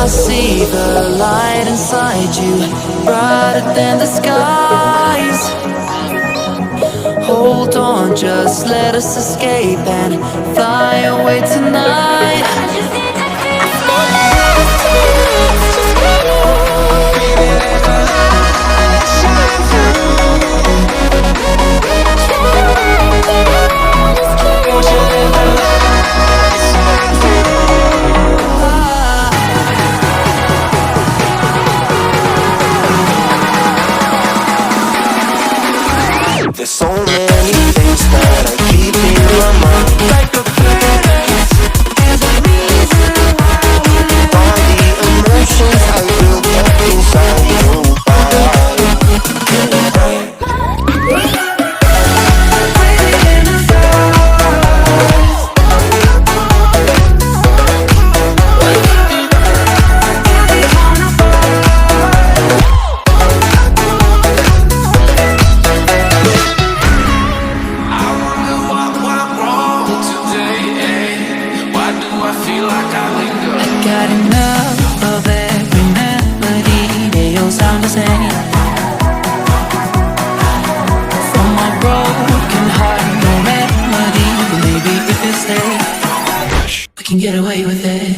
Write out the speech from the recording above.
I see the light inside you, brighter than the skies. Hold on, just let us escape and fly away tonight. There's so many things that I keep in my mind, like a place. All the emotions I built up inside you. Got enough of every melody, they all sound the same. From my broken heart, no remedy, but maybe if you stay, we can get away with it.